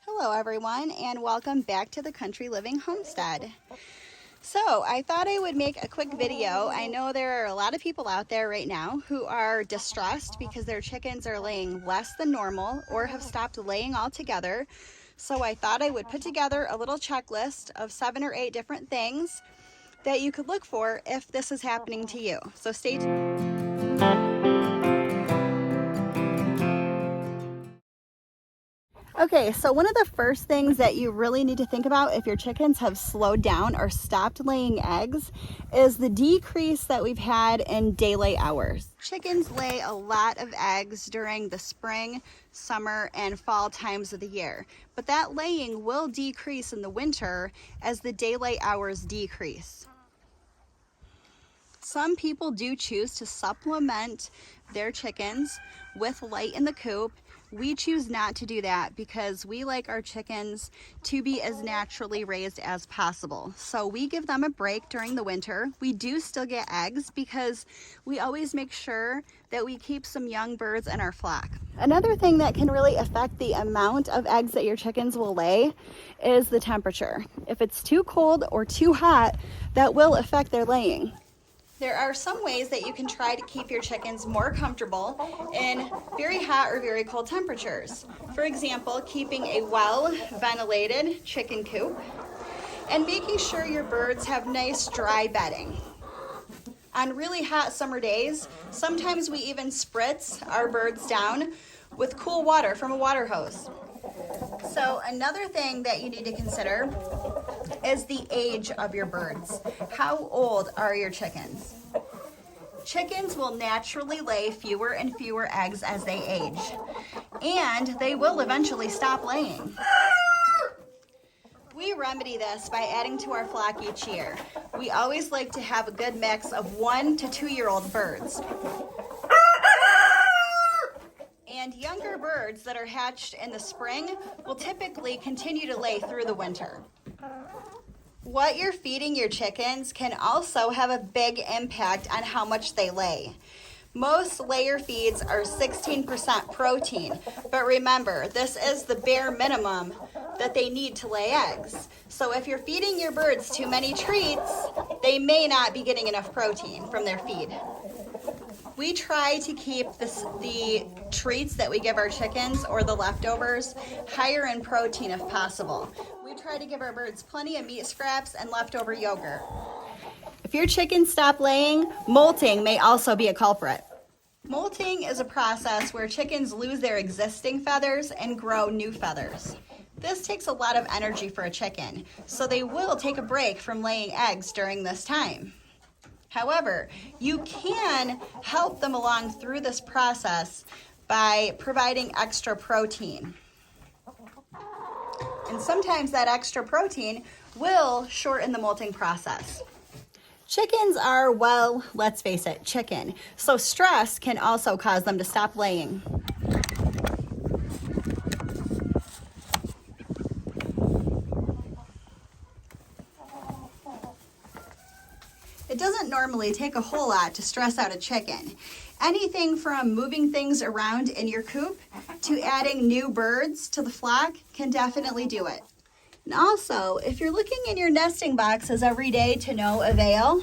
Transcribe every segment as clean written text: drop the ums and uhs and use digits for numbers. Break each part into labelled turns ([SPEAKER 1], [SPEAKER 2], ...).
[SPEAKER 1] Hello everyone, and welcome back to the Country Living Homestead. So I thought I would make a quick video. I know there are a lot of people out there right now who are distressed because their chickens are laying less than normal or have stopped laying altogether. So I thought I would put together a little checklist of 7 or 8 different things that you could look for if this is happening to you. So stay tuned. Okay, so one of the first things that you really need to think about if your chickens have slowed down or stopped laying eggs is the decrease that we've had in daylight hours. Chickens lay a lot of eggs during the spring, summer, and fall times of the year, but that laying will decrease in the winter as the daylight hours decrease. Some people do choose to supplement their chickens with light in the coop. We choose not to do that because we like our chickens to be as naturally raised as possible. So we give them a break during the winter. We do still get eggs because we always make sure that we keep some young birds in our flock. Another thing that can really affect the amount of eggs that your chickens will lay is the temperature. If it's too cold or too hot, that will affect their laying. There are some ways that you can try to keep your chickens more comfortable in very hot or very cold temperatures. For example, keeping a well-ventilated chicken coop and making sure your birds have nice dry bedding. On really hot summer days, sometimes we even spritz our birds down with cool water from a water hose. So another thing that you need to consider is the age of your birds. How old are your chickens? Chickens will naturally lay fewer and fewer eggs as they age, and they will eventually stop laying. We remedy this by adding to our flock each year. We always like to have a good mix of 1 to 2-year-old birds. And younger birds that are hatched in the spring will typically continue to lay through the winter. What you're feeding your chickens can also have a big impact on how much they lay. Most layer feeds are 16% protein, but remember, this is the bare minimum that they need to lay eggs. So if you're feeding your birds too many treats, they may not be getting enough protein from their feed. We try to keep the treats that we give our chickens or the leftovers higher in protein if possible. We try to give our birds plenty of meat scraps and leftover yogurt. If your chickens stop laying, molting may also be a culprit. Molting is a process where chickens lose their existing feathers and grow new feathers. This takes a lot of energy for a chicken, so they will take a break from laying eggs during this time. However, you can help them along through this process by providing extra protein. And sometimes that extra protein will shorten the molting process. Chickens are, well, let's face it, chicken. So stress can also cause them to stop laying. It doesn't normally take a whole lot to stress out a chicken. Anything from moving things around in your coop to adding new birds to the flock can definitely do it. And also, if you're looking in your nesting boxes every day to no avail,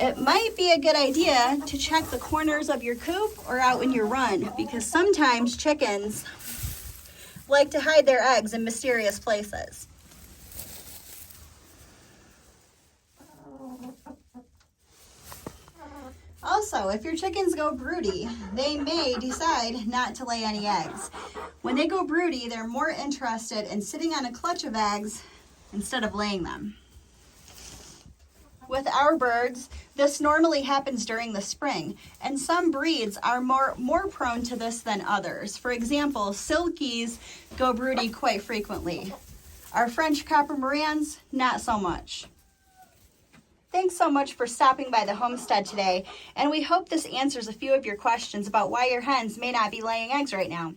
[SPEAKER 1] it might be a good idea to check the corners of your coop or out in your run, because sometimes chickens like to hide their eggs in mysterious places. Also, if your chickens go broody, they may decide not to lay any eggs. When they go broody, they're more interested in sitting on a clutch of eggs instead of laying them. With our birds, this normally happens during the spring, and some breeds are more prone to this than others. For example, silkies go broody quite frequently. Our French copper Marans, not so much. Thanks so much for stopping by the homestead today, and we hope this answers a few of your questions about why your hens may not be laying eggs right now.